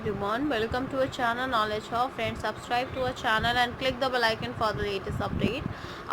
everyone, welcome to our channel Knowledge Hub. Friends, subscribe to our channel and click the bell icon for the latest update.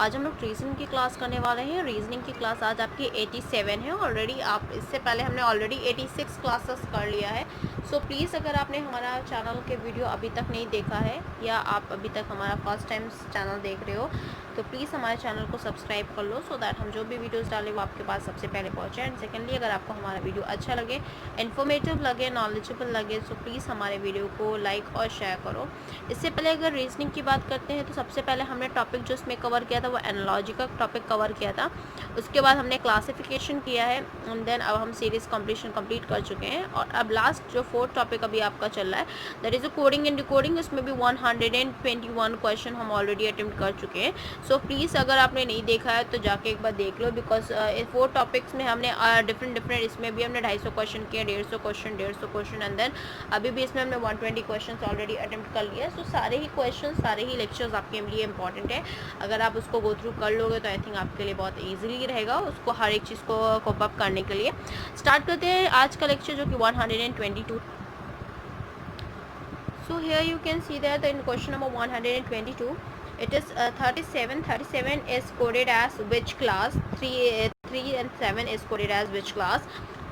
आज हम लोग reasoning की class करने वाले हैं। Reasoning की क्लास आज आपकी 87 है ऑलरेडी। आप इससे पहले हमने ऑलरेडी 86 क्लासेस कर लिया है। सो प्लीज़ अगर आपने हमारा चैनल के वीडियो अभी तक नहीं देखा है या आप अभी तक हमारा फर्स्ट टाइम चैनल देख रहे हो तो प्लीज़ हमारे चैनल को सब्सक्राइब कर लो सो दैट हम जो भी वीडियोस डालें वो आपके पास सबसे पहले पहुंचे। एंड सेकेंडली, अगर आपको हमारा वीडियो अच्छा लगे, इन्फॉर्मेटिव लगे, नॉलेजेबल लगे सो प्लीज़ हमारे वीडियो को लाइक और शेयर करो। इससे पहले अगर रीजनिंग की बात करते हैं तो सबसे पहले हमने टॉपिक जो इसमें कवर किया था वो एनालॉजी का टॉपिक कवर किया था। उसके बाद हमने क्लासिफिकेशन किया है एंड देन अब हम सीरीज़ कंप्लीट कर चुके हैं। और अब लास्ट जो फोर्थ टॉपिक अभी आपका चल रहा है that is coding and decoding. उसमें भी 121 क्वेश्चन हम ऑलरेडी अटेम्प्ट कर चुके हैं। सो प्लीज़ अगर आपने नहीं देखा है तो जाके एक बार देख लो, बिकॉज इन 4 टॉपिक्स में हमने डिफरेंट इसमें भी हमने 250 क्वेश्चन किए, 150 क्वेश्चन एंड देन अभी भी इसमें हमने 120 क्वेश्चन ऑलरेडी अटेम्प्ट कर लिया। सो सारे ही क्वेश्चन, सारे ही लेक्चर्स आपके लिए इंपॉर्टेंट है। अगर आप उसको गो थ्रू कर लोगे तो आई थिंक आपके लिए बहुत ईजिली रहेगा उसको हर एक चीज़ को कोप अप करने के लिए। स्टार्ट करते हैं आज का लेक्चर जो कि 122। So here you can see that in question number 122 it is 37 is coded as which class, 3 and 7 is coded as which class,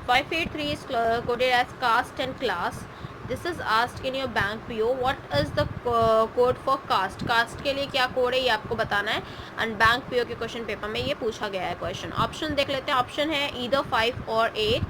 583 is coded as caste and class. This is asked in your bank PO, what is the code for caste के लिए क्या code है ये आपको बताना है। And bank PO के question paper में ये पूछा गया है क्वेश्चन। ऑप्शन देख लेते हैं। ऑप्शन है either 5 or 8,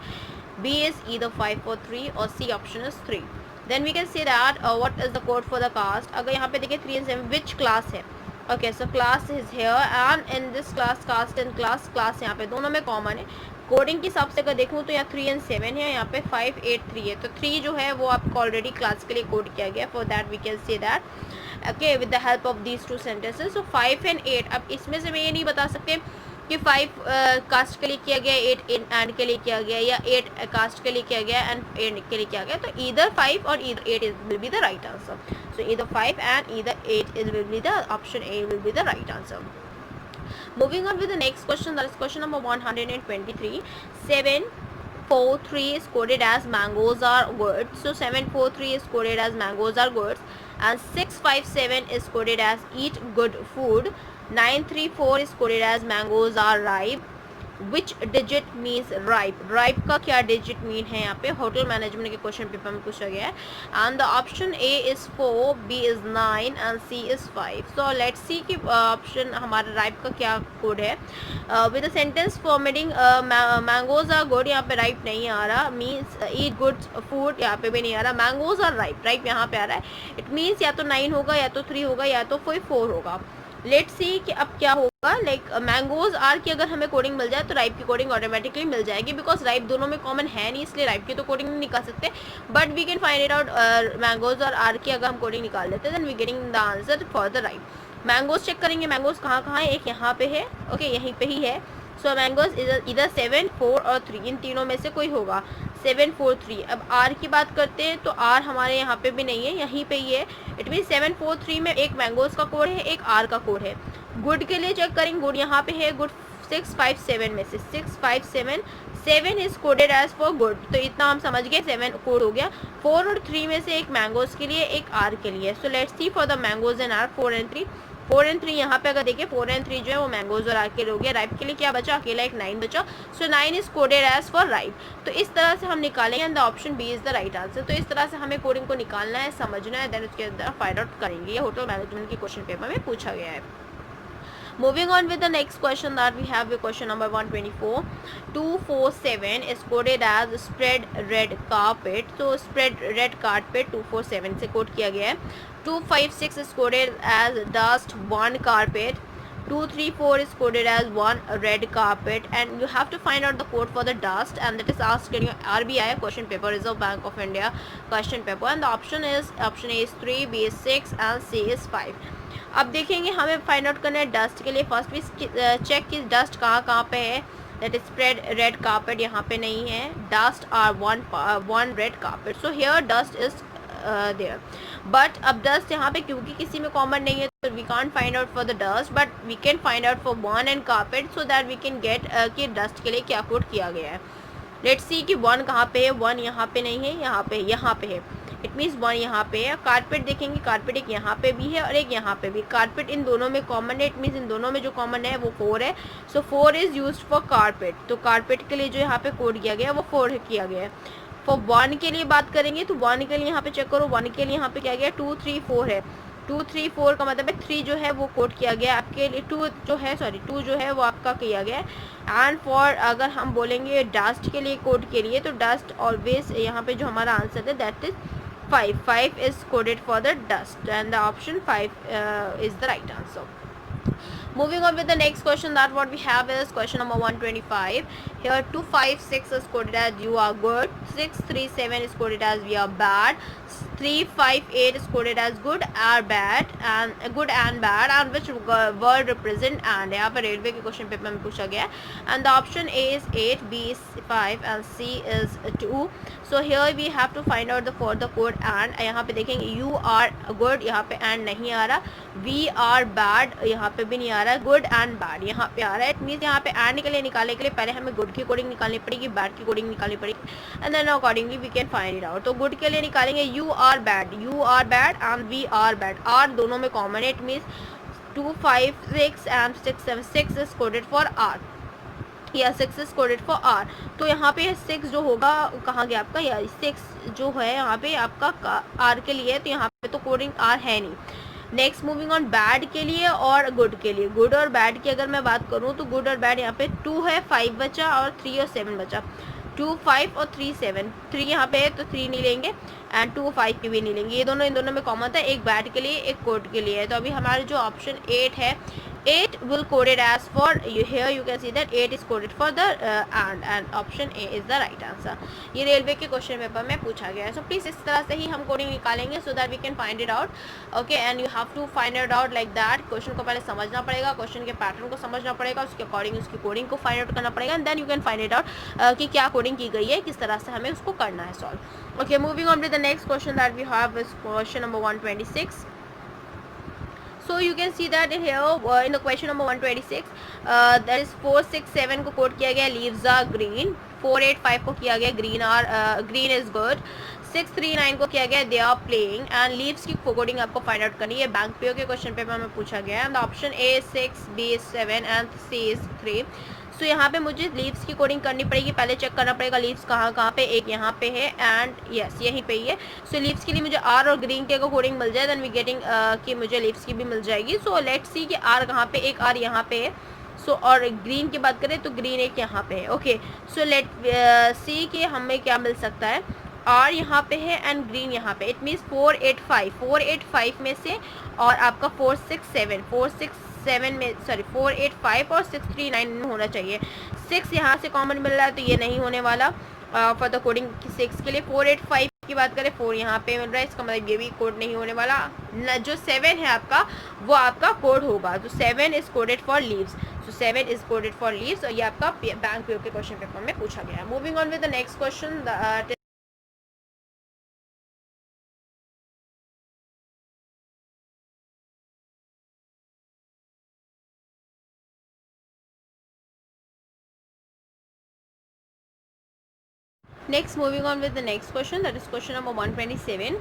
B is either 5 or 3 और C option is 3. Then we can say that what is the code for the caste। अगर यहाँ पे देखिए 3 and 7 which class है। Okay, so class is here and in this class cast and class यहाँ पे दोनों में कॉमन है। कोडिंग के हिसाब से अगर देखूँ तो यहाँ 3 and 7 है, यहाँ पे 5 8 3 है। तो 3 जो है वो आपको ऑलरेडी क्लास के लिए कोड किया गया। For that we can say that okay with the help of these 2 sentences. So 5 and 8, अब इसमें से मैं ये नहीं बता सकते कि 5 कास्ट के लिए किया गया, 8 एंड के लिए किया गया या 8 कास्ट के लिए किया गया एंड एंड के लिए किया गया। तो ईदर 5 और either 8 will be the right answer. So either 5 and either 8 will be the option A will be the right answer. Moving on with the next question, that is question number 123. 743 is coded as mangoes are good. So 743 is coded as mangoes are good, and 657 is coded as eat good food. 934 is coded as mangoes are ripe. Which digit means ripe. Ripe का क्या digit mean है यहाँ पे hotel management के question paper में पूछा गया है। And the option A is 4, B is 9 and C is 5। So let's see कि ऑप्शन हमारा राइप का क्या कोड है। With the sentence formatting mangoes are good, यहाँ पे राइप नहीं आ रहा। मीन्स ईट गुड फूड, यहाँ पे भी नहीं आ रहा। मैंगोज आर राइप, राइप यहाँ पे आ रहा है। इट मीन्स या तो 9 होगा या तो 3 होगा या तो कोई 4 होगा। लेट्स सी कि अब क्या होगा। लाइक मैंगोज आर की अगर हमें कोडिंग मिल जाए तो राइप की कोडिंग ऑटोमेटिकली मिल जाएगी, बिकॉज राइप दोनों में कॉमन है नहीं, इसलिए राइप की तो कोडिंग नहीं निकाल सकते। But we can find it out mangoes और आर की अगर हम कोडिंग निकाल लेते हैं then we getting the answer for the ripe. Mangoes check करेंगे, मैंगोज कहाँ कहाँ है। एक यहाँ पे है, ओके यहीं पे ही है। सो मैंगोज इधर 7 4 और 3, इन तीनों में से कोई होगा। 7 4 3। अब आर की बात करते हैं तो आर हमारे यहाँ पे भी नहीं है, यहीं पे ही है। इट मीन 7 4 3 में एक मैंगोज का कोड है, एक आर का कोड है। गुड के लिए चेक करेंगे, गुड यहाँ पे है। गुड 6 5 7 में से 6 5 7 7 is coded as for good, तो इतना हम समझ गए 7 कोड हो गया। 4 और 3 में से एक मैंगोज के लिए, एक आर के लिए। So let's see for the mangoes and are 4 and 3। 4 and 3 यहाँ पे अगर देखिए 4 and 3 जो है वो मैंगोज और आर के लिए हो गया। राइप के लिए क्या बचा, अकेला एक 9 बचा। So 9 is coded as for ripe. तो इस तरह से हम निकालेंगे and the option B is the right answer. तो इस तरह से हमें कोडिंग को निकालना है, समझना है, देन उसके अंदर फाइंड आउट करेंगे। ये होटल मैनेजमेंट के क्वेश्चन पेपर में पूछा गया है। Moving on with the next question that we have, question number 124. 247 is coded as spread red carpet. So spread red carpet 247 से कोड किया गया है। 256 is coded as dust one carpet. 234 is coded as one red carpet, and you have to find out the code for the dust, and that is asked in your RBI question paper, Reserve Bank of India question paper, and the option A is 3, B is 6 and C is 5। अब देखेंगे हमें find out करना है dust के लिए। First भी check कि dust कहाँ पे है। That is spread red carpet, यहाँ पे नहीं है। Dust are one red carpet, so here dust is there. But अब डस्ट यहाँ पे क्योंकि किसी में कॉमन नहीं है तो we can't find out for the dust, but we can find out for one and carpet so that we can get कि डस्ट के लिए क्या कोड किया गया है। लेट्स सी कि 1 कहाँ पे है, 1 यहाँ पे नहीं है, यहाँ पे है। इट मीन्स 1 यहाँ पे है। कारपेट देखेंगे, कारपेट एक यहाँ पे भी है और एक यहाँ पे भी। कारपेट इन दोनों में कॉमन है, इट मीन्स इन दोनों में जो कॉमन है वो 4 है। सो 4 इज़ यूज फॉर कारपेट। तो कारपेट के लिए जो यहाँ पे कोड किया गया है वो 4 किया गया है। फॉर 1 के लिए बात करेंगे तो 1 के लिए यहाँ पे चेक करो, 1 के लिए यहाँ पे क्या गया, 2 3 4 है। 2 3 4 का मतलब है 3 जो है वो कोड किया गया आपके लिए, 2 जो है वो आपका किया गया है। एंड फॉर अगर हम बोलेंगे डस्ट के लिए कोड के लिए, तो डस्ट ऑलवेज यहाँ पे जो हमारा आंसर है that is 5 is coded for the dust and the option 5 is the right answer. Moving on with the next question, that what we have is question number 125. Here 256 is coded as you are good, 637 is coded as we are bad, 358 is coded as good or bad, and good and bad, and which word represent and. यहाँ पर railway के question paper में पूछा गया and the option A is 8, B is 5 and C is 2. So here we have to find out the for the code and. यहाँ पे देखेंगे you are good, यहाँ पे and नहीं आ रहा, we are bad यहाँ पे भी नहीं आ रहा, good and bad यहाँ पे आ रहा है। इट मीन्स यहाँ पे and के लिए निकालने के लिए पहले हमें good की कोडिंग निकालनी पड़ेगी, bad की कोडिंग निकालनी पड़ेगी and then accordingly we can find it out. तो good के लिए निकालेंगे you are bad and we are bad, r दोनों में कॉमन है। It means 2 5 6 and 6 7, 6 is coded for r या 6 is coded for r। तो यहाँ पे 6 जो होगा कहाँ गया आपका, या 6 जो है यहाँ पे आपका r के लिए, तो यहाँ पे तो कोडिंग r है नहीं। नेक्स्ट मूविंग ऑन बैड के लिए और गुड के लिए। गुड और बैड की अगर मैं बात करूँ तो गुड और बैड यहाँ पे 2 है, 5 बचा और 3 और 7 बचा। 2 5 और 3 7, 3 यहाँ पे है तो 3 नहीं लेंगे एंड 2 5 की भी नहीं लेंगे, ये दोनों इन दोनों में कॉमन था, एक बैड के लिए एक गुड के लिए है। तो अभी हमारे जो ऑप्शन 8 है, 8 will coded as for, here you can see that 8 is coded for the and option A is the right answer। ये रेलवे के क्वेश्चन पेपर में पूछा गया है। सो प्लीज़ इस तरह से ही हम कोडिंग निकालेंगे so that we can find it out. Okay, and you have to find it out like that. Question को पहले समझना पड़ेगा, क्वेश्चन के पैटर्न को समझना पड़ेगा, उसके अकॉर्डिंग उसकी कोडिंग को फाइंड आउट करना पड़ेगा and then you can find it out कि क्या कोडिंग की गई है, किस तरह से हमें उसको करना है solve. Okay, moving on to the next question that we have is question number 126। So you can see that here in the question number 126 that is 4 6 7 को कोड किया गया leaves are green, 4 8 5 को किया गया green is good, 6 3 9 को किया गया they are playing and leaves की कोडिंग आपको फाइंड आउट करनी है। बैंक पीओ के क्वेश्चन पेपर में पूछा गया है। Option A is 6, B is 7 and C is 3। सो यहाँ पे मुझे लीव्स की कोडिंग करनी पड़ेगी, पहले चेक करना पड़ेगा लीव्स कहाँ पे, एक यहाँ पे है एंड यस यहीं पे ही है। सो लीव्स के लिए मुझे आर और ग्रीन के कोडिंग मिल जाए देन वी गेटिंग कि मुझे लीव्स की भी मिल जाएगी। सो लेट्स सी कि आर कहाँ पे, एक आर यहाँ पे है। सो और ग्रीन की बात करें तो ग्रीन एक यहाँ पे है। ओके, सो लेट सी कि हमें क्या मिल सकता है, आर यहाँ पे है एंड ग्रीन यहाँ पे। इट मीन्स 4 8 5 में से और आपका 4 6 7 में सॉरी 4 8 5 और 6 3 9 में होना चाहिए। 6 यहाँ से कॉमन मिल रहा है तो ये नहीं होने वाला फॉर द कोडिंग 6 के लिए। 4 8 5 की बात करें 4 यहाँ पे मिल रहा है, इसका मतलब ये भी कोड नहीं होने वाला। जो 7 है आपका वो आपका कोड होगा, तो 7 is coded for leaves. So 7 is coded for leaves और ये आपका बैंक पीओ के क्वेश्चन पेपर में पूछा गया है। Moving on with the next question. Next, moving on with the next question, that is question number 127.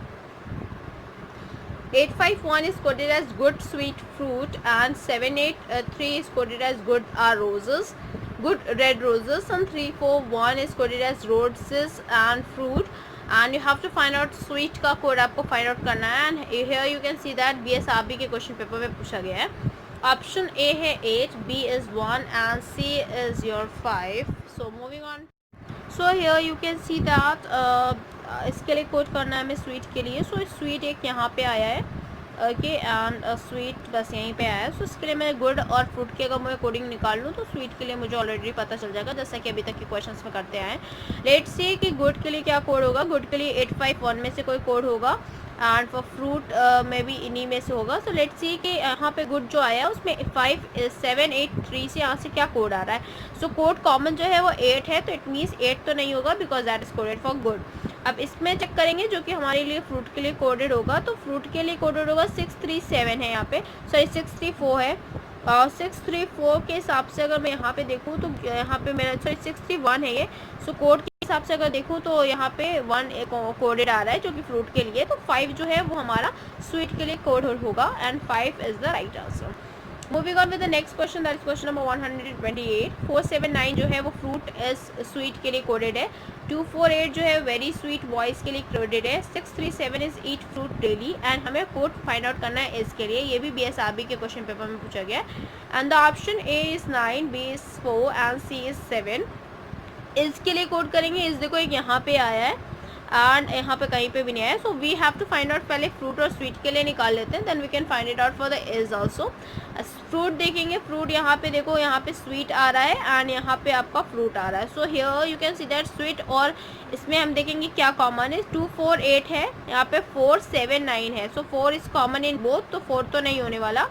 851 is coded as good sweet fruit and 783 is coded as good roses, good red roses, and 341 is coded as roses and fruit, and you have to find out sweet का code आपको find out करना है। and here you can see that BSRB के question paper में पूछा गया है। option A है 8, B is 1 and C is your 5। so moving on, so here you can see that इसके लिए कोड करना है हमें स्वीट के लिए। सो स्वीट एक यहाँ पे आया है, ओके, एंड स्वीट बस यहीं पे आया है। सो इसके लिए मैं गुड और फ्रूट की अगर मैं कोडिंग निकाल लूँ तो स्वीट के लिए मुझे ऑलरेडी पता चल जाएगा, जैसा कि अभी तक के क्वेश्चंस में करते आए। लेट्स सी कि गुड के लिए क्या कोड होगा। गुड के लिए 851 में से कोई कोड होगा एंड फॉर फ्रूट में भी इन्हीं में से होगा। सो लेट्स सी कि यहाँ पे गुड जो आया है उसमें 5 7 8 3 से यहाँ से क्या कोड आ रहा है। सो कोड कॉमन जो है वो 8 है, तो इट मीन्स 8 तो नहीं होगा because that is coded for good. अब इसमें चेक करेंगे जो कि हमारे लिए फ्रूट के लिए कोडेड होगा, तो फ्रूट के लिए कोडेड होगा 637 है यहाँ पे, सॉरी 634 है। 634 के हिसाब से अगर मैं यहाँ पे देखूँ तो यहाँ पे मेरा सॉरी 631 है ये। सो कोड हिसाब से अगर देखूँ तो यहाँ पे 1 एक कोडेड आ रहा है जो कि फ्रूट के लिए, तो 5 जो है वो हमारा स्वीट के लिए कोडेड होगा and 5 is the right answer. Moving on with the next question, that is question number 128। 479 जो है वो फ्रूट इज स्वीट के लिए कोडेड है। 248 जो है वेरी स्वीट बॉयज के लिए कोडेड है। 637 is eat fruit daily and हमें कोड फाइंड आउट करना है इसके लिए, ये भी BSRB के क्वेश्चन पेपर में पूछा गया है। And the option A is 9, B is 4 and C is 7। इसके लिए कोड करेंगे, इस देखो एक यहाँ पे आया है एंड यहाँ पे कहीं पे भी नहीं आया, so we have to find out, पहले फ्रूट और स्वीट के लिए निकाल लेते हैं, then we can find it out for the is also. Fruit देखेंगे, फ्रूट यहाँ पे देखो, यहाँ पे स्वीट आ रहा है एंड यहाँ पे आपका फ्रूट आ रहा है, so here you can see that sweet, और इसमें हम देखेंगे क्या कॉमन है। 248 है, यहाँ पे 479 है, सो 4 इज कॉमन इन बोथ, तो 4 तो नहीं होने वाला।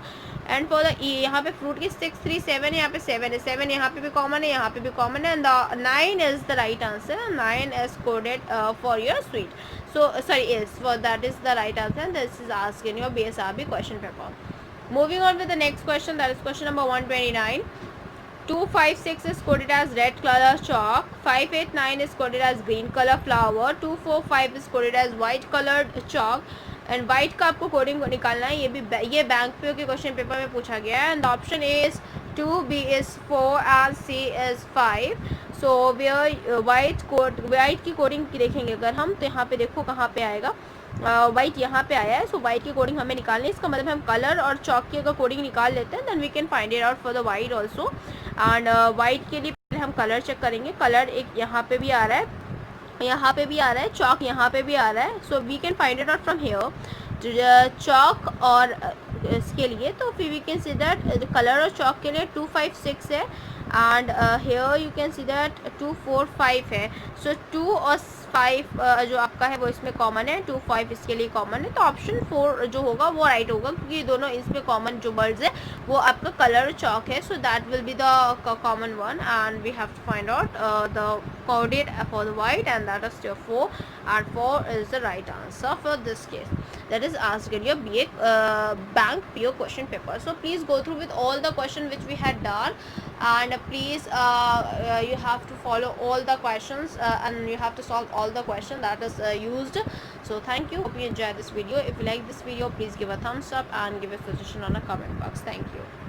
एंड फॉर द यहाँ पे फ्रूट की 637 है, यहाँ पे 7 है, 7 यहाँ पे भी कॉमन है, यहाँ पे भी कॉमन है, and the 9 is the right answer. 9 is coded for your sweet, so sorry is for that is the right answer, and this is asked in your BSRB question paper. Moving on with the next question, that is question number 129. 256 is coded as red color chalk, 589 is coded as green color flower, 245 is coded as white colored chalk, and white का आपको coding निकालना है, ये bank PO के question paper में पूछा गया है। And option A is 2, B is 4 and C is 5। So where white की कोडिंग देखेंगे अगर हम, तो यहाँ पे देखो कहाँ पे आएगा, वाइट यहाँ पे आया है, सो वाइट की कोडिंग हमें निकालनी है, इसका मतलब हम कलर और चॉक की अगर कोडिंग निकाल लेते हैं then we can find it out for the white also. And white के लिए पहले हम कलर चेक करेंगे, कलर एक यहाँ पे भी आ रहा है, यहाँ पे भी आ रहा है, चॉक यहाँ पे भी आ रहा है, so we can find it out from here chalk और इसके लिए, तो फिर we can see that colour और चॉक के लिए 256 है and here you can see that 245 है, सो 2 और 5 जो आपका है वो इसमें कॉमन है, 2 5 इसके लिए कॉमन है, तो ऑप्शन 4 जो होगा वो राइट होगा, क्योंकि दोनों इसमें कॉमन जो वर्ड्स है वो आपका कलर और चॉक है, so that will be the common one and we have to find out the coded for the white, and that is your 4, and 4 is the right answer for this case, that is asked in your bank PO question paper. So please go through with all the question which we had done, and please you have to follow all the questions and you have to solve all the question that is used. So thank you, hope you enjoy this video. If you like this video, please give a thumbs up and give a suggestion on a comment box. Thank you.